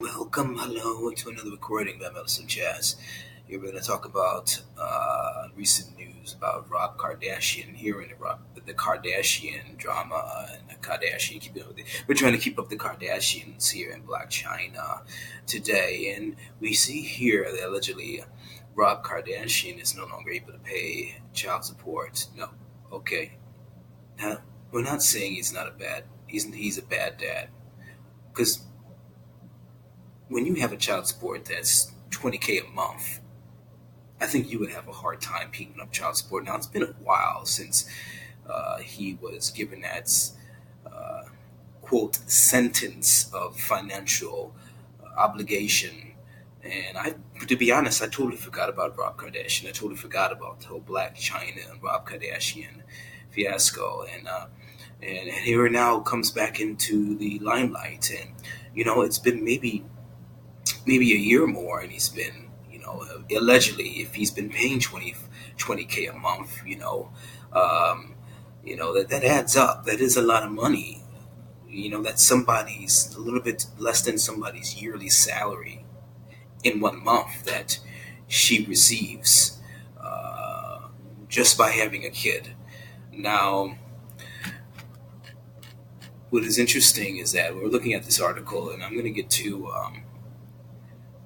Welcome, hello to another recording by Melo and Chaz. Here we're going to talk about recent news about Rob Kardashian here in the Kardashian drama and the Kardashian. We're trying to keep up the Kardashians here in Blac Chyna today, and we see here that allegedly Rob Kardashian is no longer able to pay child support. No, okay. Now, we're not saying he's a bad dad because when you have a child support that's 20K a month, I think you would have a hard time keeping up child support. Now it's been a while since he was given that uh, quote sentence of financial obligation. And to be honest, I totally forgot about Rob Kardashian. I totally forgot about the whole Blac Chyna and Rob Kardashian fiasco. And here it now comes back into the limelight. And it's been maybe a year more, and he's been, allegedly, if he's been paying 20K a month, um, that adds up. That is a lot of money. That's somebody's a little bit less than somebody's yearly salary in 1 month that she receives just by having a kid. Now, what is interesting is that we're looking at this article, and I'm going to get to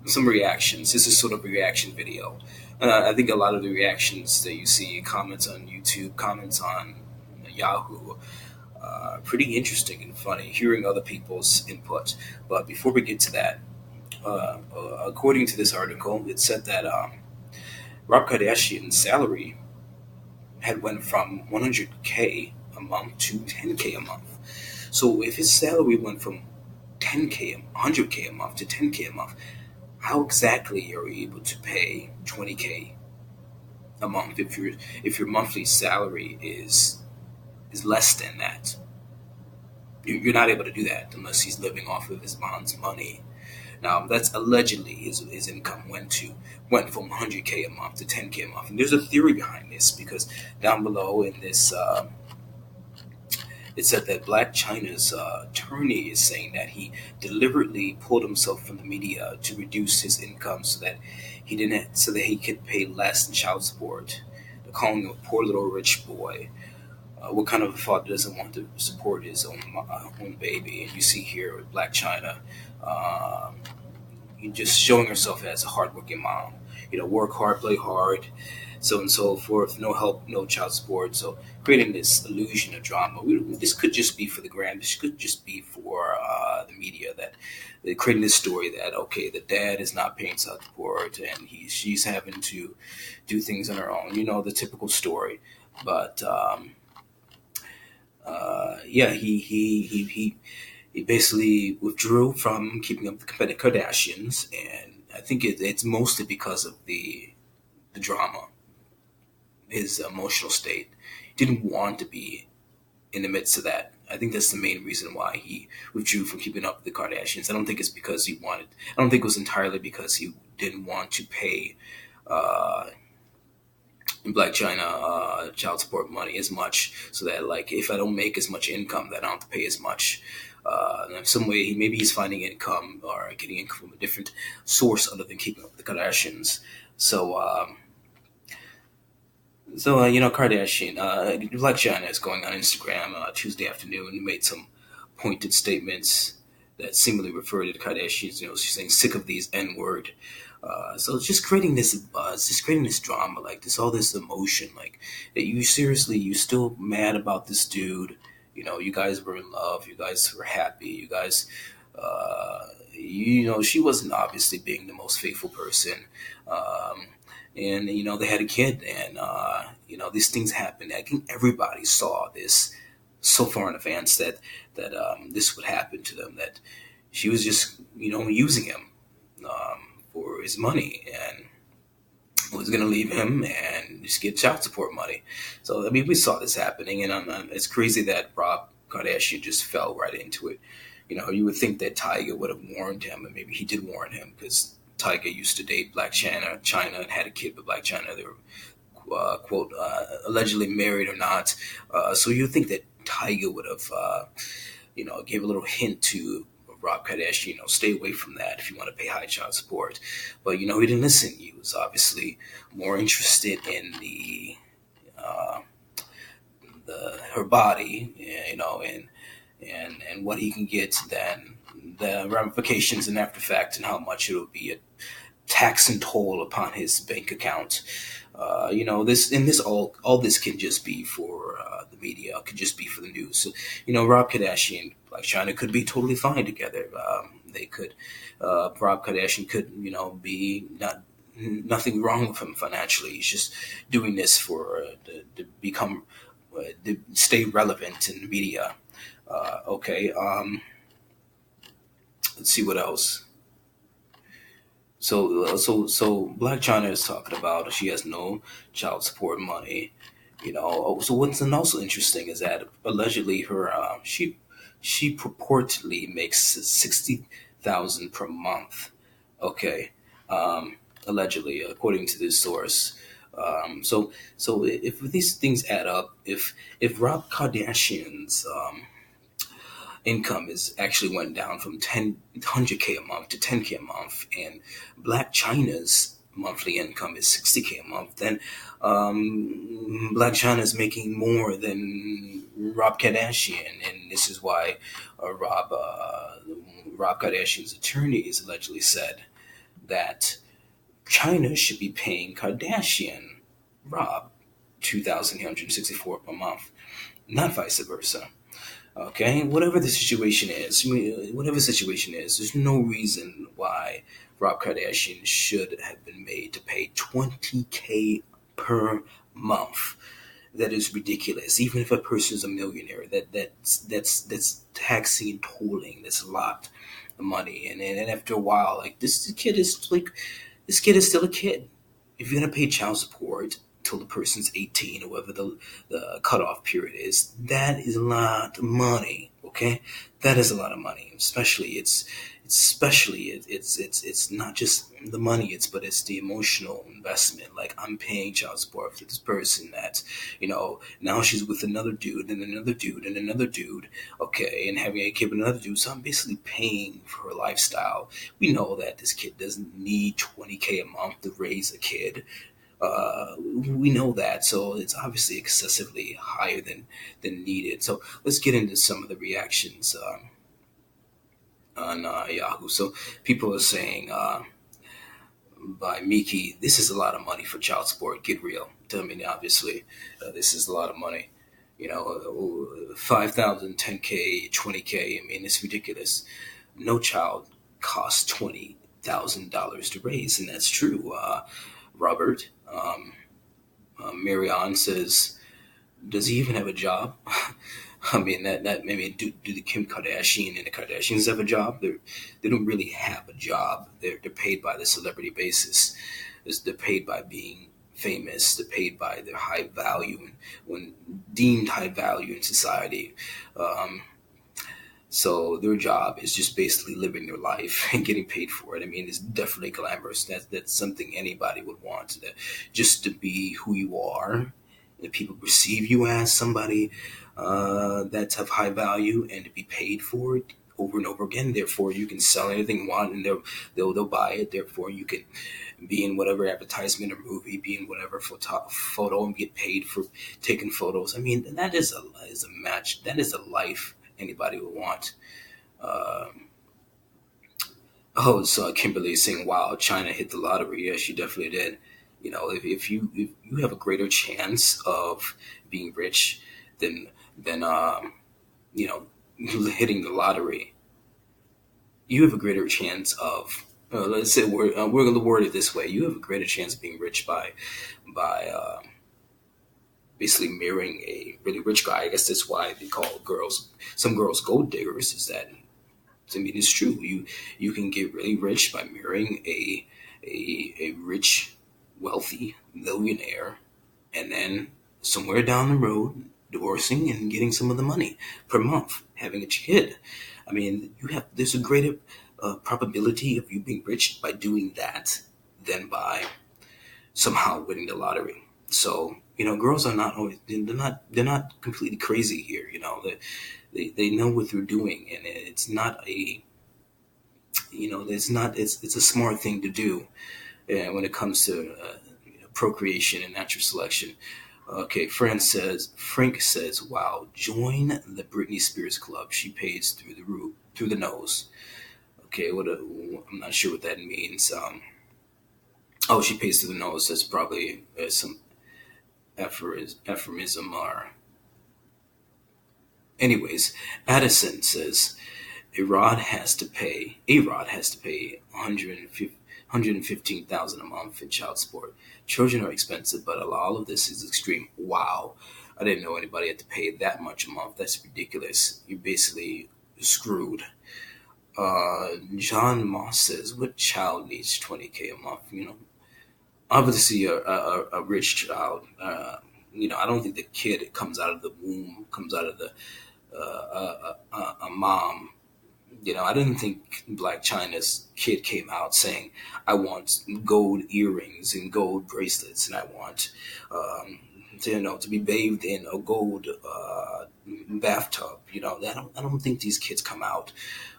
some reactions. This is sort of a reaction video. I think a lot of the reactions that you see, comments on YouTube, comments on Yahoo, pretty interesting and funny, hearing other people's input. But before we get to that, according to this article, it said that Rob Kardashian's salary had went from 100K a month to 10K a month. So if his salary went from 10K, 100K a month to 10K a month, how exactly are you able to pay 20K a month if your monthly salary is less than that? You're not able to do that unless he's living off of his mom's money. Now that's allegedly his income went from 100K a month to 10K a month. And there's a theory behind this because down below in this it said that Blac Chyna's attorney is saying that he deliberately pulled himself from the media to reduce his income so that he could pay less in child support. They're calling him a poor little rich boy. What kind of a father doesn't want to support his own baby? And you see here with Blac Chyna, um, just showing herself as a hardworking mom. Work hard, play hard, so on and so forth. No help, no child support. So creating this illusion of drama. This could just be for the gram. This could just be for the media that they're creating this story that okay, the dad is not paying child support and she's having to do things on her own. The typical story. But yeah, he basically withdrew from keeping up the Kardashians, and I think it's mostly because of the drama, his emotional state. He didn't want to be in the midst of that. I think that's the main reason why he withdrew from keeping up with the Kardashians. I don't think it's because he wanted. I don't think it was entirely because he didn't want to pay uh, Blac Chyna child support money as much, so that like if I don't make as much income, then I don't have to pay as much. And in some way, maybe he's finding income or getting income from a different source other than keeping up with the Kardashians. So, Kardashian, Blac Chyna is going on Instagram Tuesday afternoon and made some pointed statements that seemingly refer to the Kardashians. She's saying sick of these N word. So it's just creating this buzz, just creating this drama, like this, all this emotion, like that you still mad about this dude. You guys were in love, you guys were happy, you guys, she wasn't obviously being the most faithful person. Um, and they had a kid, and these things happened. I think everybody saw this so far in advance that this would happen to them. That she was just using him for his money and was going to leave him and just get child support money. So I mean, we saw this happening, and it's crazy that Rob Kardashian just fell right into it. You would think that Tiger would have warned him, and maybe he did warn him because Tiger used to date China and had a kid with Blac Chyna. They were quote allegedly married or not. So you would think that Tiger would have gave a little hint to Rob Kardashian, stay away from that if you want to pay high child support. But he didn't listen. He was obviously more interested in uh, the her body, and what he can get than the ramifications and after fact and how much it will be a tax and toll upon his bank account. This all this can just be for the media, could just be for the news. So, Rob Kardashian, Blac Chyna could be totally fine together. They could, Rob Kardashian could, be not nothing wrong with him financially. He's just doing this for to become to stay relevant in the media. Okay, let's see what else. So Blac Chyna is talking about she has no child support money. So what's also interesting is that allegedly her she purportedly makes 60,000 per month. Okay, allegedly, according to this source. If these things add up, if Rob Kardashian's income is actually went down from 100K a month to 10K a month, and Blac Chyna's monthly income is 60K a month, then Blac Chyna is making more than Rob Kardashian, and this is why Rob Kardashian's attorneys allegedly said that China should be paying Kardashian Rob 2,864 per month, not vice versa. Okay, whatever the situation is, there's no reason why Rob Kardashian should have been made to pay 20K per month. That is ridiculous. Even if a person is a millionaire, that's taxing and tolling. That's a lot of money, and after a while, like this kid is still a kid. If you're gonna pay child support till the person's 18 or whatever the cutoff period is, that is a lot of money. Okay, that is a lot of money. It's not just the money. It's the emotional investment. Like, I'm paying child support for this person that now she's with another dude and another dude and another dude. Okay, and having a kid with another dude. So I'm basically paying for her lifestyle. We know that this kid doesn't need 20K a month to raise a kid. We know that, so it's obviously excessively higher than needed. So let's get into some of the reactions on Yahoo. So people are saying, by Miki, this is a lot of money for child support. Get real. I mean, obviously, this is a lot of money. 5,000, 10K, 20K. I mean, it's ridiculous. No child costs $20,000 to raise, and that's true. Robert Marion says, does he even have a job? I mean, do the Kim Kardashian and the Kardashians have a job? They don't really have a job. They're paid by the celebrity basis. They're paid by being famous. They're paid by their high value, when deemed high value in society. So their job is just basically living their life and getting paid for it. I mean, it's definitely glamorous. That's something anybody would want. Just to be who you are, and people perceive you as somebody that's of high value, and to be paid for it over and over again. Therefore, you can sell anything you want, and they'll buy it. Therefore, you can be in whatever advertisement or movie, be in whatever photo, and get paid for taking photos. I mean, that is a match. That is a life anybody would want. So Kimberly is saying, "Wow, China hit the lottery." Yeah, she definitely did. If you have a greater chance of being rich than you know hitting the lottery, you have a greater chance of. Let's say we're going to word it this way: you have a greater chance of being rich by basically marrying a really rich guy. I guess that's why they call some girls gold diggers. Is that, I mean, it's true. You can get really rich by marrying a rich, wealthy millionaire, and then somewhere down the road, divorcing and getting some of the money per month, having a kid. I mean, there's a greater probability of you being rich by doing that than by somehow winning the lottery. So girls are not always they're not completely crazy here. They know what they're doing, and it's not a it's not. It's a smart thing to do when it comes to procreation and natural selection. Okay, Frank says, "Wow, join the Britney Spears club. She pays through the roof, through the nose." Okay, I'm not sure what that means. Oh, she pays through the nose. That's probably some euphemism or. Anyways, Addison says A-Rod has to pay 115,000 a month in child support. Children are expensive, but all of this is extreme. Wow. I didn't know anybody had to pay that much a month. That's ridiculous. You're basically screwed. John Moss says, "What child needs 20K a month?" Obviously a rich child. I don't think the kid comes out of the womb, comes out of the a mom. I didn't think Blac Chyna's kid came out saying, "I want gold earrings and gold bracelets, and I want to be bathed in a gold bathtub." I don't think these kids come out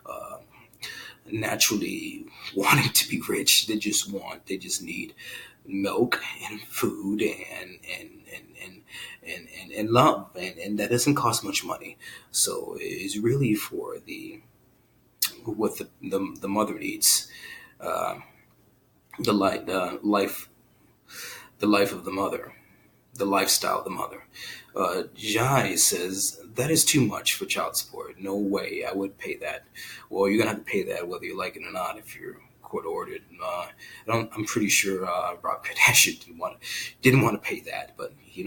uh, naturally wanting to be rich. They just need milk and food and love, and that doesn't cost much money. So it's really for what the mother needs, uh, the life of the mother, the lifestyle of the mother. Jai says that is too much for child support. No way, I would pay that. Well, you're gonna have to pay that whether you like it or not if you're court ordered. I'm pretty sure Rob Kardashian didn't want to pay that, but he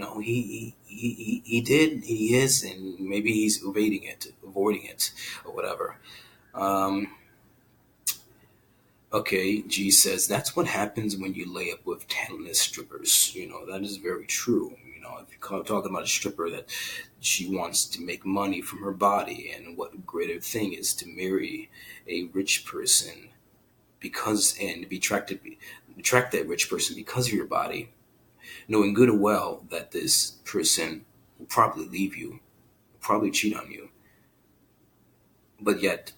did. He is, and maybe he's avoiding it, or whatever. Um, Okay, G says that's what happens when you lay up with talentless strippers. That is very true. If you're talking about a stripper that she wants to make money from her body, and what greater thing is to marry a rich person and be attract that rich person because of your body, knowing good and well that this person will probably leave you, will probably cheat on you, but yet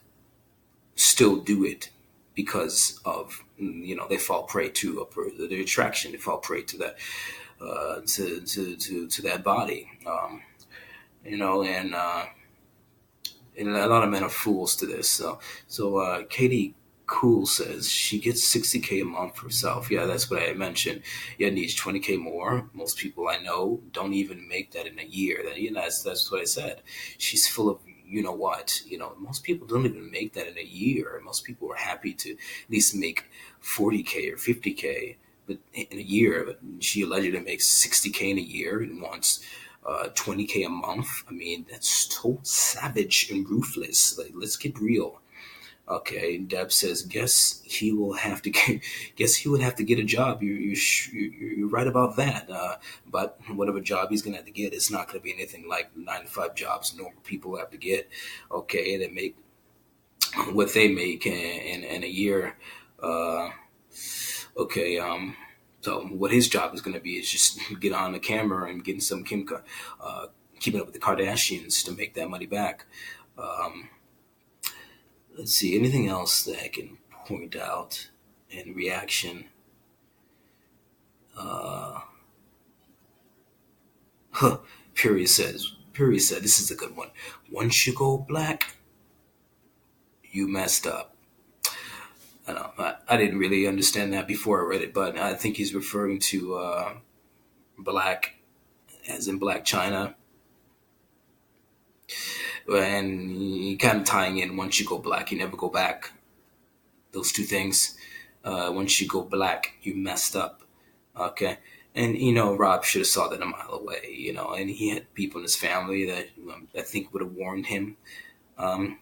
still do it because of they fall prey to the attraction. They fall prey to that to that body. And a lot of men are fools to this. So Katie Cool says she gets 60K a month for herself. Yeah, that's what I mentioned. Yeah, needs 20K more. Most people I know don't even make that in a year. That's what I said. She's full of what. Most people don't even make that in a year. Most people are happy to at least make 40K or 50K, but in a year. But she allegedly makes 60K in a year and wants 20K a month. I mean, that's so savage and ruthless. Like, let's get real. Okay, Deb says, guess he would have to get a job. You're right about that. But whatever job he's gonna have to get, it's not gonna be anything like 9 to 5 jobs normal people have to get. Okay, they make what they make in a year. Uh, okay, so what his job is gonna be is just get on the camera and getting some keeping up with the Kardashians to make that money back. Um, Let's see, anything else that I can point out in reaction? Uh, huh, Period said, this is a good one. Once you go black, you messed up. I know, I didn't really understand that before I read it, but I think he's referring to black, as in Blac Chyna, and kind of tying in once you go black, you never go back. Those two things. Once you go black, you messed up. Okay. And Rob should have saw that a mile away. And he had people in his family that I think would have warned him. Um,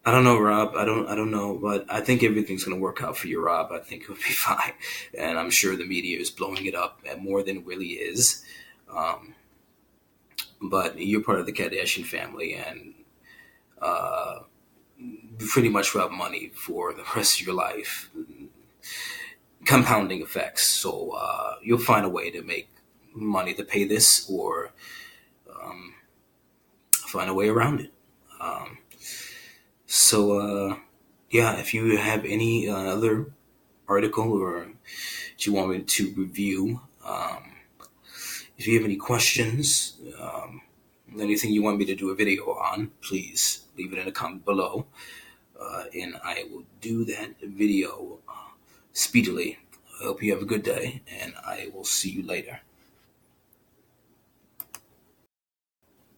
I don't know, Rob. I don't know, but I think everything's gonna work out for you, Rob. I think it'll be fine, and I'm sure the media is blowing it up more than it really is. Um, but you're part of the Kardashian family, and uh, you pretty much will have money for the rest of your life. Compounding effects. So you'll find a way to make money to pay this, or um, find a way around it. Um, so yeah, if you have any other article or that you want me to review, if you have any questions, anything you want me to do a video on, please leave it in a comment below, and I will do that video speedily. I hope you have a good day, and I will see you later.